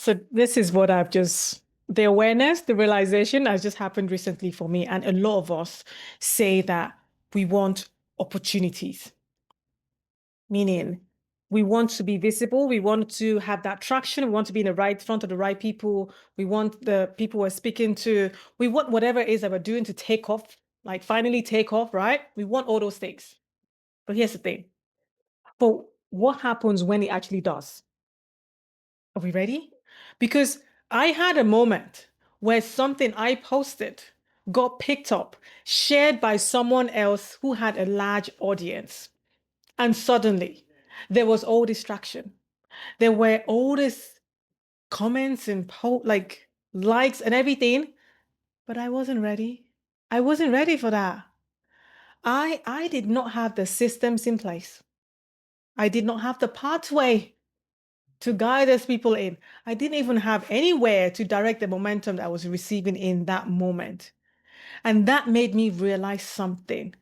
So this is what the awareness, the realization has just happened recently for me. And a lot of us say that we want opportunities, meaning we want to be visible. We want to have that traction. We want to be in the right front of the right people. We want the people we're speaking to. We want whatever it is that we're doing to take off, like finally take off, right? We want all those things. But here's the thing. But what happens when it actually does? Are we ready? Because I had a moment where something I posted got picked up, shared by someone else who had a large audience. And suddenly there was all distraction. There were all these comments and like likes and everything, but I wasn't ready. I wasn't ready for that. I did not have the systems in place. I did not have the pathway to guide those people in. I didn't even have anywhere to direct the momentum that I was receiving in that moment. And that made me realize something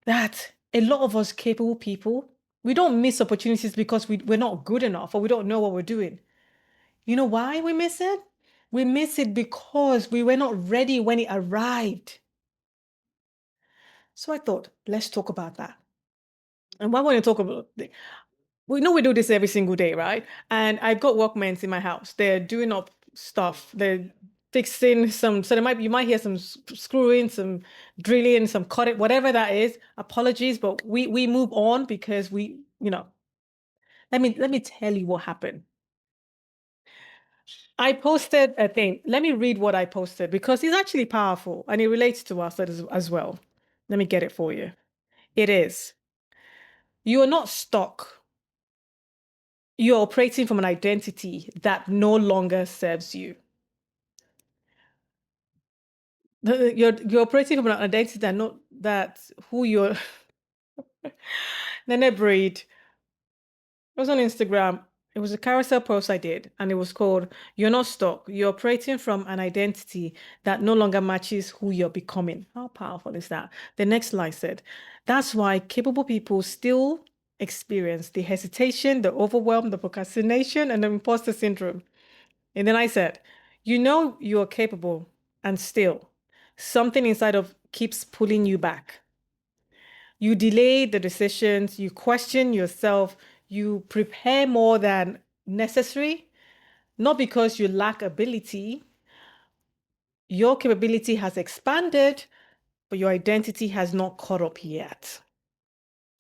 that a lot of us capable people, we don't miss opportunities because we're not good enough or we don't know what we're doing. You know why we miss it? We miss it because we were not ready when it arrived. So I thought, let's talk about that. And why want to talk about we know we do this every single day, right? And I've got workmen in my house. They're doing up stuff. They're fixing some. So you might hear some screwing, some drilling, some cutting, whatever that is. Apologies, but we move on because let me tell you what happened. I posted a thing. Let me read what I posted because it's actually powerful and it relates to us as well. Let me get it for you. It is. You are not stuck. You're operating from an identity that no longer serves you. You're operating from an identity that not that who you're. Nene breed. It was on Instagram. It was a carousel post I did, and it was called "You're Not Stuck. You're operating from an identity that no longer matches who you're becoming." How powerful is that? The next line said, "That's why capable people still experience the hesitation, the overwhelm, the procrastination, and the imposter syndrome." And then I said, "You know you're capable, and still something inside of keeps pulling you back. You delay the decisions, you question yourself, you prepare more than necessary, not because you lack ability. Your capability has expanded, but your identity has not caught up yet.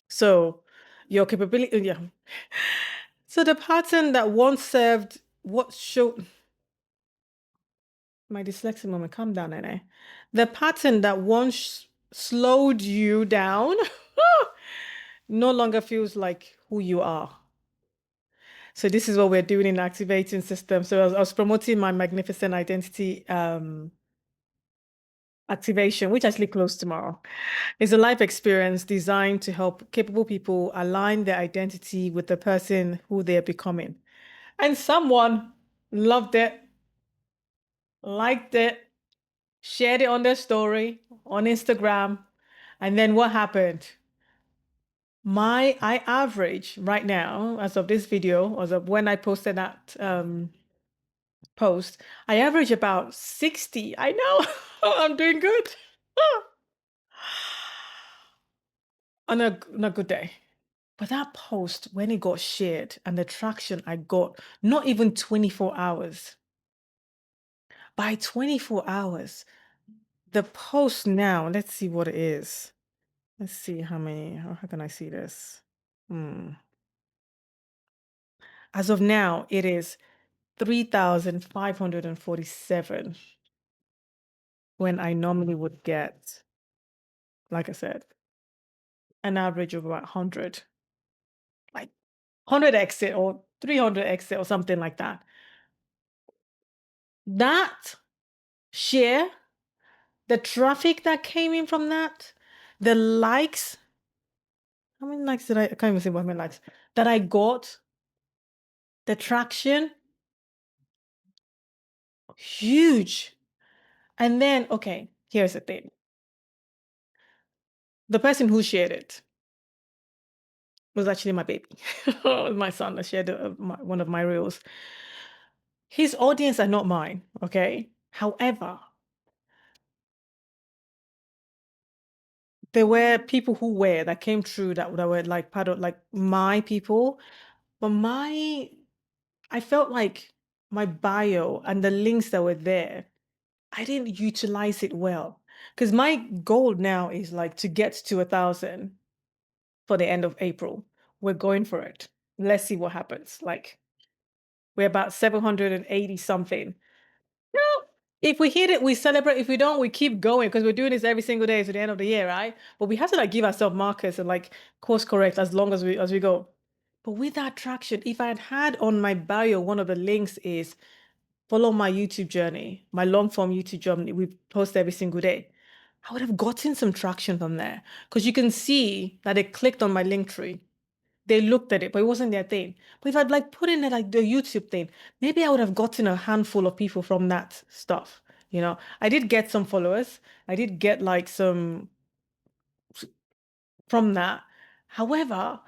So, your capability, yeah. So, the pattern that once served what showed my dyslexic moment, calm down, Nene. The pattern that once slowed you down no longer feels like who you are. So this is what we're doing in activating system. So I was promoting my magnificent identity activation, which actually closed tomorrow. It's a life experience designed to help capable people align their identity with the person who they're becoming. And someone loved it, liked it, shared it on their story on Instagram. And then what happened? I average right now, as of this video, as of when I posted that post, I average about 60. I know I'm doing good on a good day. But that post, when it got shared and the traction I got, not even 24 hours. By 24 hours, the post now, let's see what it is. Let's see how can I see this? Hmm. As of now, it is 3,547 when I normally would get, like I said, an average of about 100, like 100 exit or 300 exit or something like that. That share, the traffic that came in from that, the likes, how many likes did I can't even say how many likes that I got, the traction, huge. And then, okay, here's the thing. The person who shared it was actually my baby, my son that shared one of my reels. His audience are not mine, okay? However, there were people who were that came through that were like part of like my people, but I felt like my bio and the links that were there, I didn't utilize it well. Because my goal now is like to get to 1,000 for the end of April. We're going for it. Let's see what happens. Like we're about 780 something. No, if we hit it, we celebrate. If we don't, we keep going because we're doing this every single day to the end of the year, right? But we have to like give ourselves markers and like course correct as long as we go. But with that traction, if I had on my bio, one of the links is follow my YouTube journey, my long form YouTube journey. We post every single day. I would have gotten some traction from there because you can see that they clicked on my link tree. They looked at it, but it wasn't their thing. But if I'd like put in it like the YouTube thing, maybe I would have gotten a handful of people from that stuff. I did get some followers. I did get like some from that. However,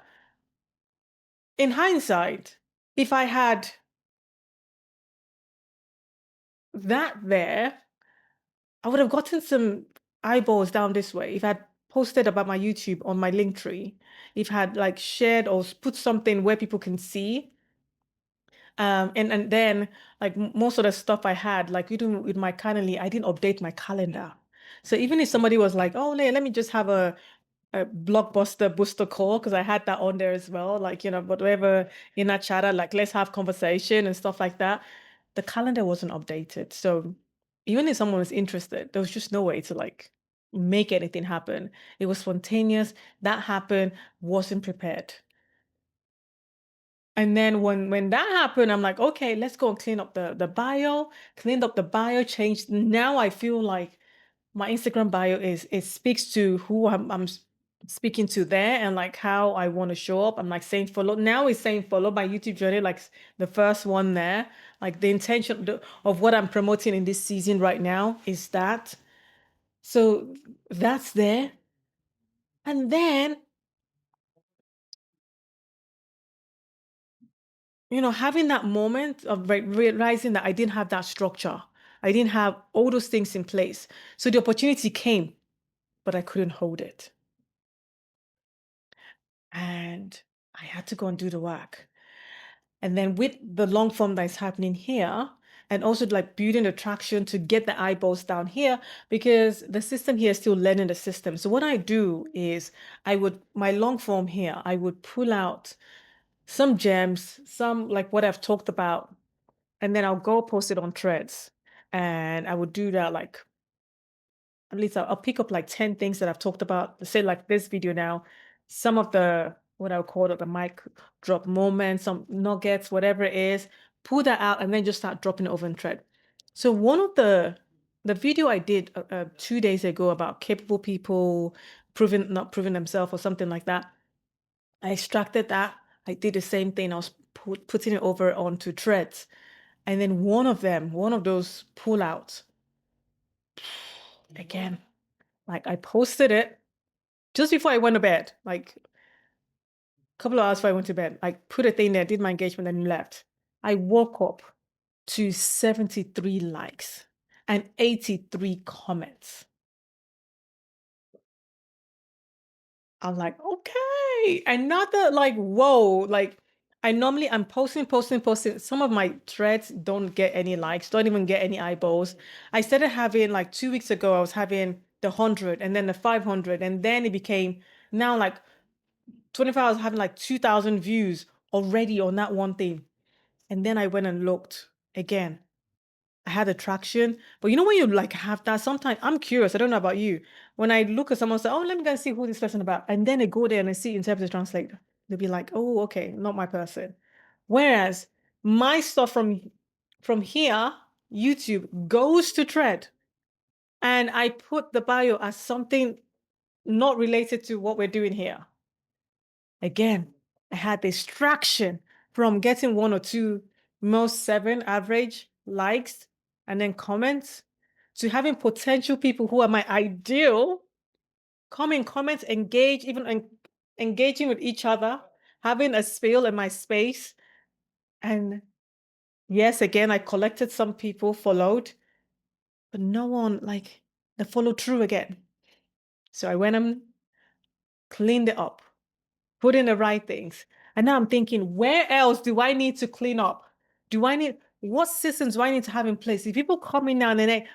in hindsight, if I had that there, I would have gotten some eyeballs down this way if I'd posted about my YouTube on my link tree, if I had like shared or put something where people can see. And then like most of the stuff I had, like even with my Calendly, I didn't update my calendar. So even if somebody was like, oh, let me just have a blockbuster booster call, because I had that on there as well, like, whatever in that chatter, like let's have conversation and stuff like that. The calendar wasn't updated. So even if someone was interested, there was just no way to like make anything happen. It was spontaneous. That happened, wasn't prepared. And then when that happened, I'm like, okay, let's go and clean up the bio, cleaned up the bio, changed. Now I feel like my Instagram bio is it speaks to who I'm speaking to there and like how I want to show up. I'm like saying follow. Now it's saying follow my YouTube journey, like the first one there. Like the intention of what I'm promoting in this season right now is that. So that's there. And then having that moment of realizing that I didn't have that structure, I didn't have all those things in place. So the opportunity came, but I couldn't hold it. And I had to go and do the work. And then with the long form that's happening here, and also like building the traction to get the eyeballs down here, because the system here is still learning the system. So what I do is my long form here, I would pull out some gems, some like what I've talked about, and then I'll go post it on threads. And I would do that like at least I'll pick up like 10 things that I've talked about. Say like this video now, some of the what I would call it the mic drop moments, some nuggets, whatever it is, pull that out and then just start dropping it over in thread. So one of the video I did 2 days ago about capable people proving not proving themselves or something like that, I extracted that. I did the same thing. I was putting it over onto threads. And then one of those pull outs, again, like I posted it just before I went to bed, like a couple of hours before I went to bed. I put a thing there, did my engagement, and left. I woke up to 73 likes and 83 comments. I'm like, okay. Another like, whoa, like I'm posting. Some of my threads don't get any likes, don't even get any eyeballs. I started having like 2 weeks ago, I was having the 100 and then the 500. And then it became now like 24 hours having like 2,000 views already on that one thing. And then I went and looked again. I had attraction. But when you like have that, sometimes I'm curious. I don't know about you. When I look at someone say, oh, let me go and see who this person about. And then I go there and I see interpreter translate. They'll be like, oh, okay, not my person. Whereas my stuff from here, YouTube goes to thread. And I put the bio as something not related to what we're doing here. Again, I had this traction from getting one or two, most seven average likes and then comments, to having potential people who are my ideal come in, comments, engage, even engaging with each other, having a spill in my space. And Yes, again, I collected some people, followed, but no one like they followed through again. So I went and cleaned it up, put in the right things. And now I'm thinking, where else do I need to clean up? Do I need what systems do I need to have in place? If people come in now and they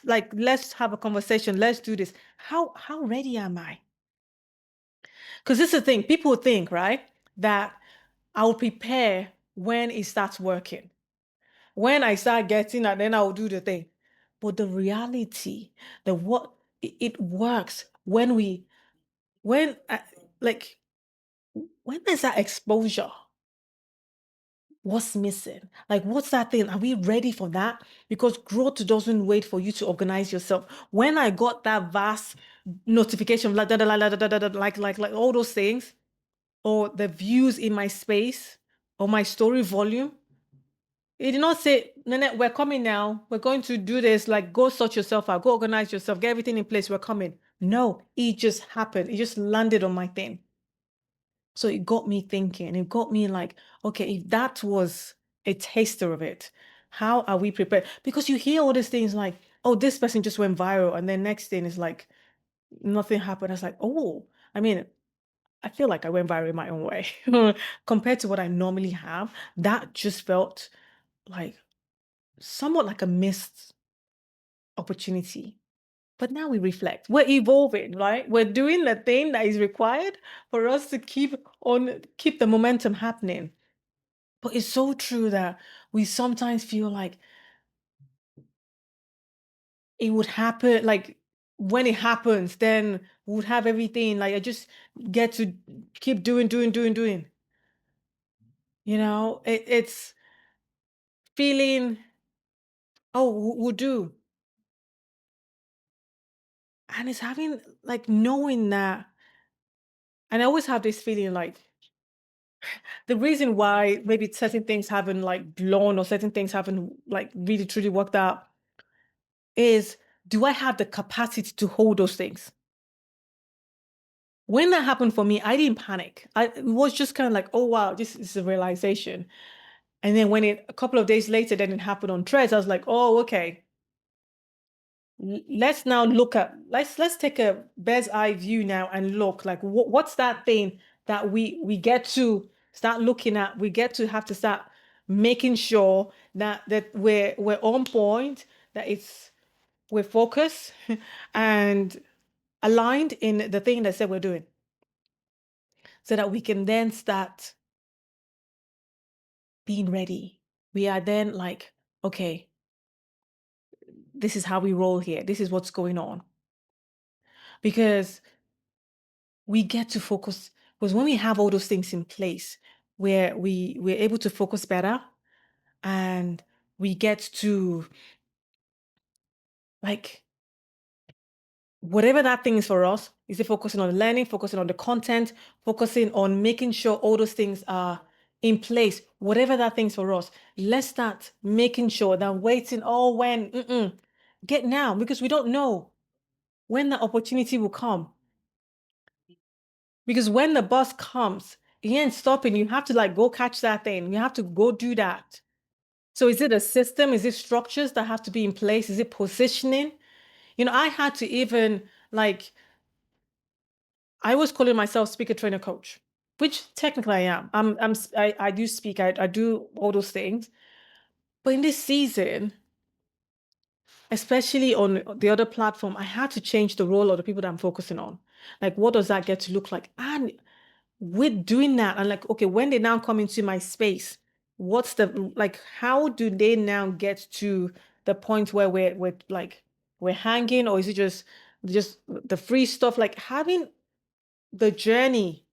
like, let's have a conversation, let's do this. How ready am I? Because this is the thing, people think, right, that I'll prepare when it starts working. When I start getting that, then I'll do the thing. But the reality, the what it works when like when there's that exposure, what's missing? Like, what's that thing? Are we ready for that? Because growth doesn't wait for you to organize yourself. When I got that vast notification, like, like all those things, or the views in my space, or my story volume, it did not say, Nene, we're coming now. We're going to do this. Like, go sort yourself out, go organize yourself, get everything in place. We're coming. No, it just happened. It just landed on my thing. So it got me thinking. It got me like, okay, if that was a taster of it, how are we prepared? Because you hear all these things like, oh, this person just went viral. And then next thing is like, nothing happened. I was like, oh, I mean, I feel like I went viral in my own way compared to what I normally have. That just felt like somewhat like a missed opportunity. But now we reflect. We're evolving, right? We're doing the thing that is required for us to keep the momentum happening. But it's so true that we sometimes feel like it would happen, like when it happens, then we would have everything. Like I just get to keep doing. It's feeling, oh, we'll do. And it's having like knowing that. And I always have this feeling like the reason why maybe certain things haven't like blown or certain things haven't like really truly worked out is, do I have the capacity to hold those things? When that happened for me, I didn't panic. It was just kind of like, oh wow, this is a realization. And then when a couple of days later, then it happened on Threads, I was like, oh, okay. Let's now look at let's take a bird's eye view now and look like what's that thing that we get to start looking at. We get to have to start making sure that we're on point, that we're focused and aligned in the thing that said we're doing, so that we can then start being ready. We are then like, okay, this is how we roll here. This is what's going on. Because we get to focus, because when we have all those things in place, where we're able to focus better, and we get to like whatever that thing is for us, is it focusing on learning, focusing on the content, focusing on making sure all those things are in place, whatever that thing's for us, let's start making sure that waiting, oh, get now, because we don't know when the opportunity will come. Because when the bus comes, he ain't stopping. You have to like go catch that thing. You have to go do that. So is it a system? Is it structures that have to be in place? Is it positioning? I had to even like, I was calling myself speaker trainer coach, which technically I am. I do speak. I do all those things. But in this season, especially on the other platform, I had to change the role of the people that I'm focusing on. Like, what does that get to look like? And with doing that, and like, okay, when they now come into my space, what's the like, how do they now get to the point where we're like we're hanging, or is it just the free stuff? Like having the journey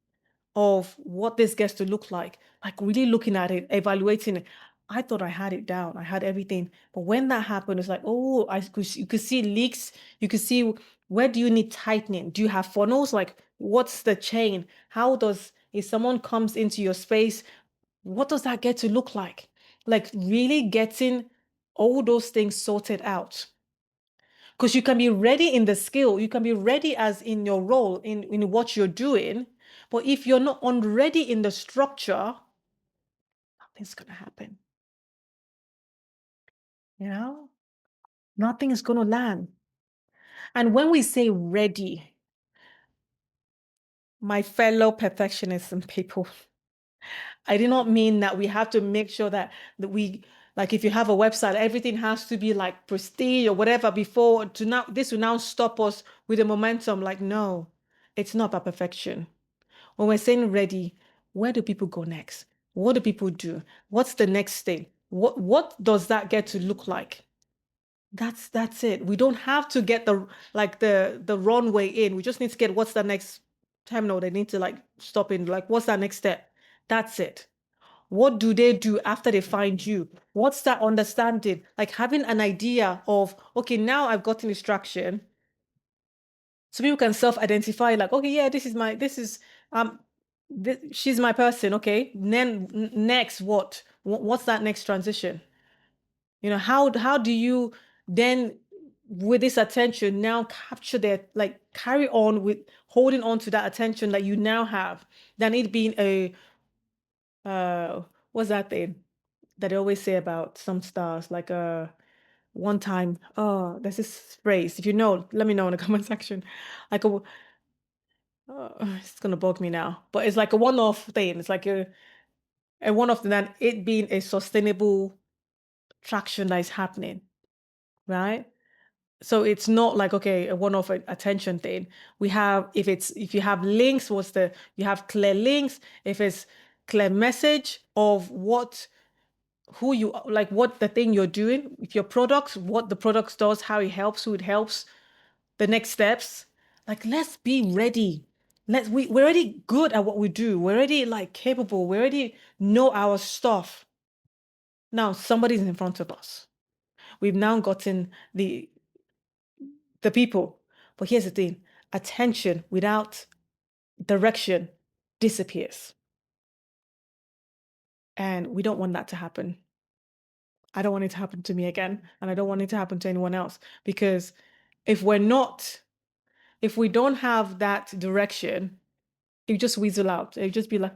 of what this gets to look like really looking at it, evaluating it. I thought I had it down. I had everything. But when that happened, it's like, oh, you could see leaks. You could see, where do you need tightening? Do you have funnels? Like, what's the chain? How does, if someone comes into your space, what does that get to look like? Like really getting all those things sorted out. Because you can be ready in the skill, you can be ready as in your role, in what you're doing. But if you're not on ready in the structure, nothing's gonna happen. you know, nothing is going to land. And when we say ready, my fellow perfectionists and people, I do not mean that we have to make sure that we, like, if you have a website, everything has to be like prestige or whatever before to now this will now stop us with the momentum. Like, no, it's not about perfection. When we're saying ready, where do people go next? What do people do? What's the next thing? What does that get to look like? That's it. We don't have to get the runway in. We just need to get what's the next terminal they need to like stop in. Like, what's that next step? That's it. What do they do after they find you? What's that understanding? Like having an idea of, okay, now I've gotten instruction. So people can self-identify, like, okay, yeah, um she's my person. Okay. Then next what's that next transition? How do you then with this attention now capture their like carry on with holding on to that attention that you now have than it being a what's that thing that they always say about some stars like one time, oh, there's this phrase, if you know, let me know in the comment section, like it's gonna bug me now, but it's like a one-off thing. It's like a one-off thing, that it being a sustainable traction that is happening, right? So it's not like, okay, a one-off attention thing. We have, if you have links, you have clear links, if it's clear message of who you like, what the thing you're doing, if your products, what the products does, how it helps, who it helps, the next steps. Like, let's be ready. We're already good at what we do. We're already like capable. We already know our stuff. Now somebody's in front of us. We've now gotten the people. But here's the thing: attention without direction disappears. And we don't want that to happen. I don't want it to happen to me again. And I don't want it to happen to anyone else. Because if if we don't have that direction, you just weasel out. You just be like,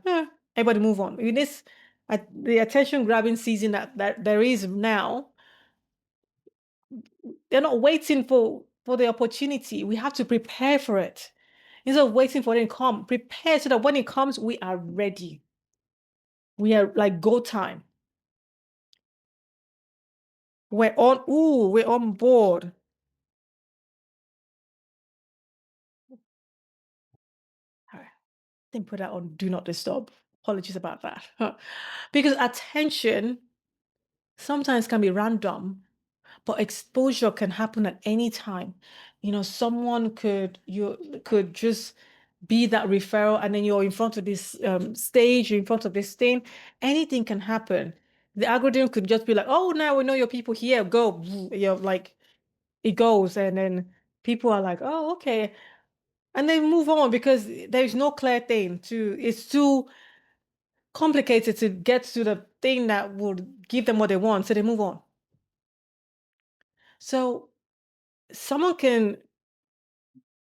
everybody move on. In the attention grabbing season that there is now, they're not waiting for the opportunity. We have to prepare for it. Instead of waiting for it to come, prepare so that when it comes, we are ready. We are like go time. We're on board. All right. Then put that on do not disturb. Apologies about that. Because attention sometimes can be random, but exposure can happen at any time. Someone could just be that referral, and then you're in front of this stage, you're in front of this thing. Anything can happen. The algorithm could just be like, oh, now we know your people here, go. You're like, it goes, and then people are like, oh, okay. And they move on because there's no clear thing it's too complicated to get to the thing that would give them what they want. So they move on. So someone can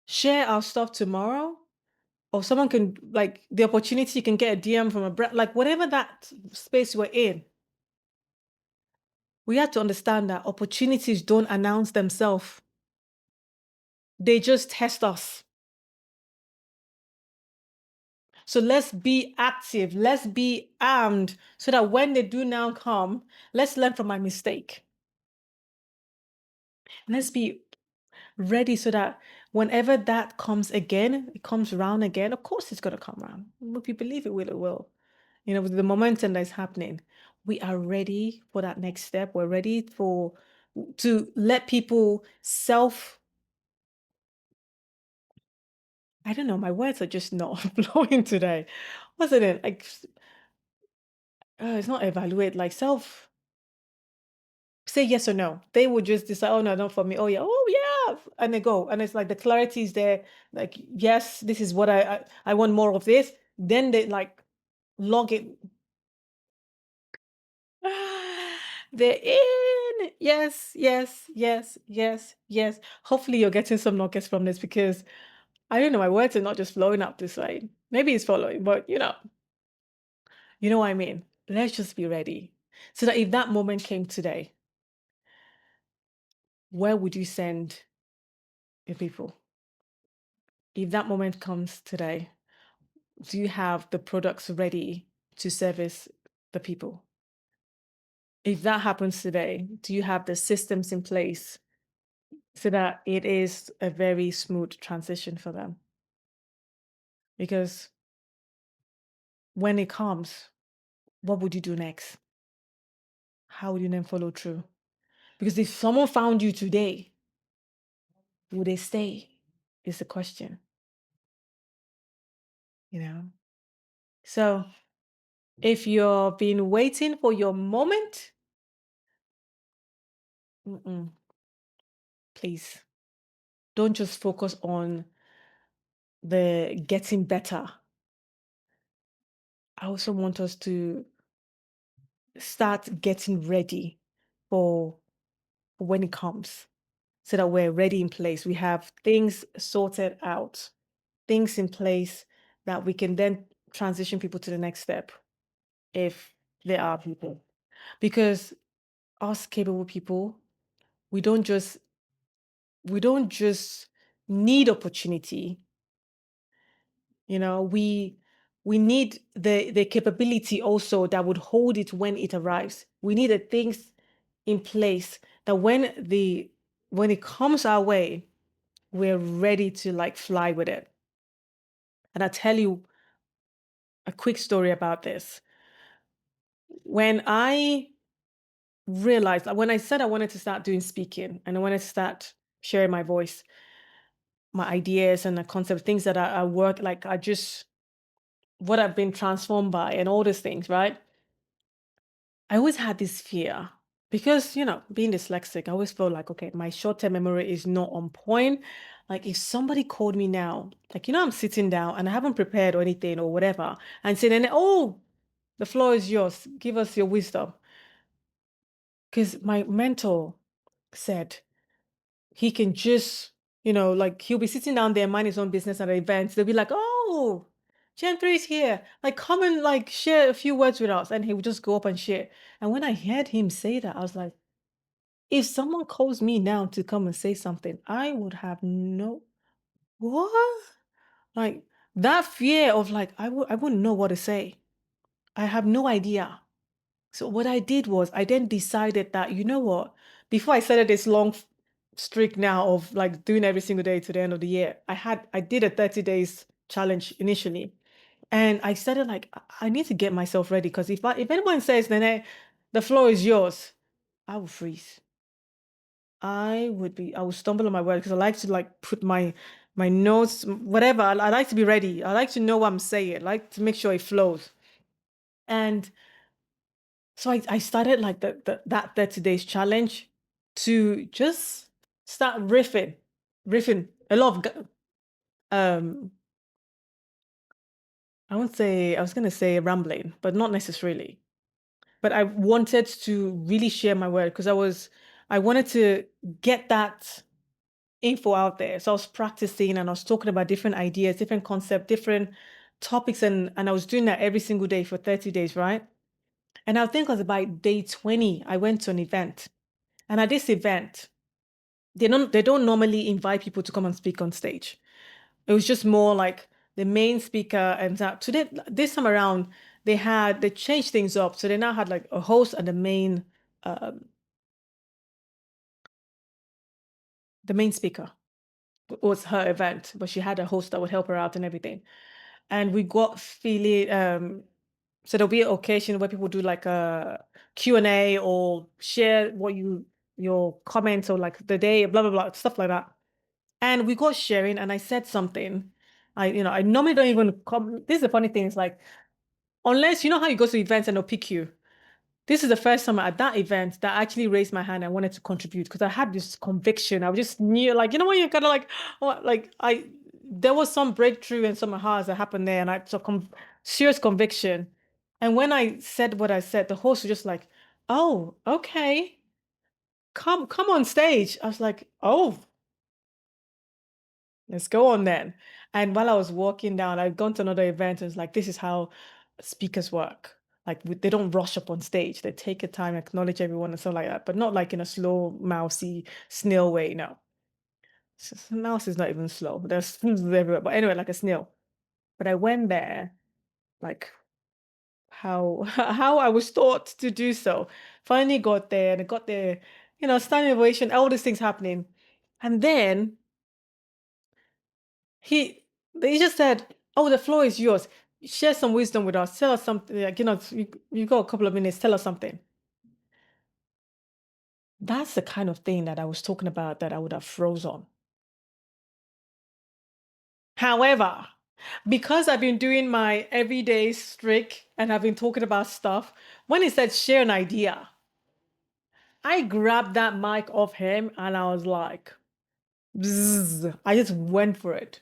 share our stuff tomorrow, or someone can like the opportunity, you can get a DM from a brand, like whatever that space we're in. We have to understand that opportunities don't announce themselves. They just test us. So let's be active. Let's be armed so that when they do now come, let's learn from my mistake. Let's be ready so that whenever that comes again, it comes around again. Of course, it's going to come around. If you believe it will, it will. With the momentum that's happening, we are ready for that next step. We're ready to let people I don't know, my words are just not flowing today. What's it? Like, it's not evaluate, like say yes or no. They would just decide, oh no, not for me. Oh yeah, and they go, and it's like the clarity is there. Like, yes, this is what I want more of this. Then they like log it. They're in. Yes, yes, yes, yes, yes. Hopefully you're getting some nuggets from this, because I don't know, my words are not just flowing up this way. Maybe it's following, but you know what I mean. Let's just be ready so that if that moment came today, where would you send your people? If that moment comes today, do you have the products ready to service the people? If that happens today, do you have the systems in place so that it is a very smooth transition for them? Because when it comes, what would you do next? How would you then follow through? Because if someone found you today, would they stay? Is the question, you know? So if you've been waiting for your moment, mm-mm, please don't just focus on the getting better. I also want us to start getting ready for when it comes so that we're ready in place. We have things sorted out, things in place that we can then transition people to the next step if there are people. Because us capable people, we don't just we don't just need opportunity, we need the capability also that would hold it when it arrives. We need the things in place that when it comes our way, we're ready to like fly with it. And I'll tell you a quick story about this. When I realized, like, when I said I wanted to start doing speaking and I wanted to start sharing my voice, my ideas and the concept, things that I work, like I just, what I've been transformed by and all these things, right? I always had this fear because, being dyslexic, I always felt like, okay, my short-term memory is not on point. Like if somebody called me now, like, I'm sitting down and I haven't prepared or anything or whatever, and saying, oh, the floor is yours. Give us your wisdom. Because my mentor said he can just, like he'll be sitting down there, mind his own business at an event. They'll be like, oh, Gen 3 is here. Like, come and like share a few words with us. And he would just go up and share. And when I heard him say that, I was like, if someone calls me now to come and say something, I would have what? Like that fear of like, I wouldn't know what to say. I have no idea. So what I did was I then decided that, you know what, before I started this long streak now of like doing every single day to the end of the year, I did a 30 days challenge initially. And I started like, I need to get myself ready because if anyone says, Nene, the floor is yours, I will freeze. I would stumble on my words because I like to like put my notes, whatever. I like to be ready. I like to know what I'm saying. I like to make sure it flows. And so I started like that 30 days challenge to just start riffing a lot of um I was gonna say rambling, but not necessarily. But I wanted to really share my word because I wanted to get that info out there. So I was practicing and I was talking about different ideas, different concepts, different topics, and I was doing that every single day for 30 days, right? And I think it was about day 20, I went to an event. And at this event, they don't normally invite people to come and speak on stage. It was just more like the main speaker and that today this time around they changed things up. So they now had like a host and um the main speaker was her event, but she had a host that would help her out and everything. And we got feeling so there'll be an occasion where people do like a Q&A or share your comments or like the day, blah blah blah, stuff like that. And we got sharing, and I said something. I normally don't even come. This is the funny thing. It's like, unless you know how you go to events and they'll pick you. This is the first time at that event that I actually raised my hand and wanted to contribute because I had this conviction. I just knew, like, when you're kind of like, oh, like there was some breakthrough and some ahas that happened there, and I so serious conviction. And when I said what I said, the host was just like, "Oh, okay, come on stage." I was like, "Oh, let's go on then." And while I was walking down, I'd gone to another event and it's like, this is how speakers work. Like they don't rush up on stage. They take a time, acknowledge everyone and stuff like that, but not like in a slow, mousy, snail way. No, mouse is not even slow. There's snails everywhere. But anyway, like a snail. But I went there, like how how I was taught to do so. Finally got there and I got there, standing ovation, all these things happening. And then he they just said, "Oh, the floor is yours. Share some wisdom with us. Tell us something. Like, you got a couple of minutes. Tell us something." That's the kind of thing that I was talking about that I would have froze on. However, because I've been doing my everyday streak and I've been talking about stuff, when he said share an idea, I grabbed that mic off him and I was like, bzzz, I just went for it.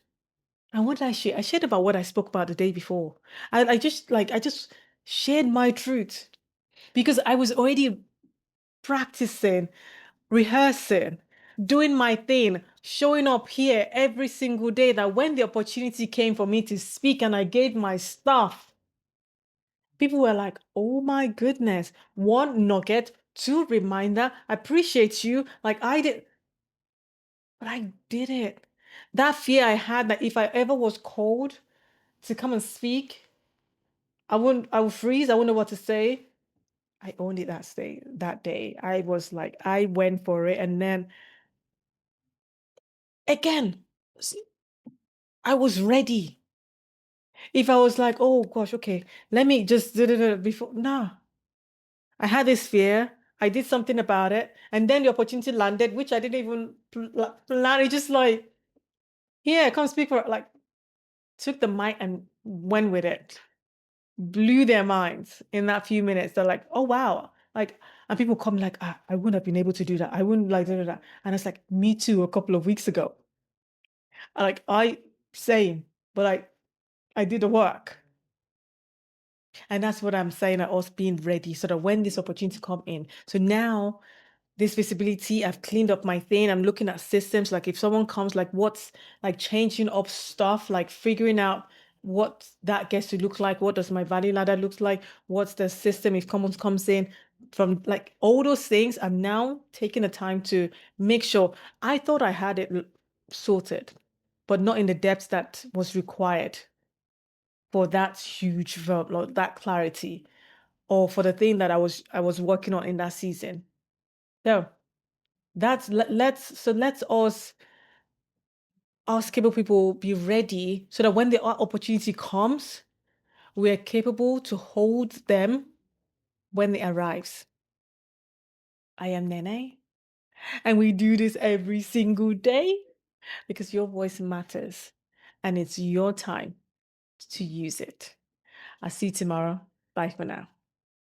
And what did I share? I shared about what I spoke about the day before. I just shared my truth because I was already practicing, rehearsing, doing my thing, showing up here every single day. That when the opportunity came for me to speak and I gave my stuff, people were like, oh my goodness, one nugget, two reminder, I appreciate you. Like I did, but I did it. That fear I had that if I ever was called to come and speak, I would freeze. I wouldn't know what to say. I owned it that day. I was like, I went for it. And then again, s- I was ready. If I was like, oh gosh, okay, let me just do it before. Nah, I had this fear. I did something about it. And then the opportunity landed, which I didn't even plan. It just like, yeah, come speak for like, took the mic and went with it. Blew their minds in that few minutes. They're like, oh wow. Like, and people come like, I wouldn't have been able to do that. I wouldn't like do that. And it's like, me too, a couple of weeks ago. Like same, but I did the work. And that's what I'm saying, us being ready so that when this opportunity come in. So now this visibility, I've cleaned up my thing. I'm looking at systems. Like if someone comes, like what's like changing up stuff, like figuring out what that gets to look like. What does my value ladder look like? What's the system if someone comes in from like all those things? I'm now taking the time to make sure I thought I had it sorted, but not in the depth that was required for that huge verb, like that clarity, or for the thing that I was working on in that season. So let's us capable people be ready so that when the opportunity comes, we are capable to hold them when it arrives. I am Nene, and we do this every single day because your voice matters and it's your time to use it. I'll see you tomorrow. Bye for now.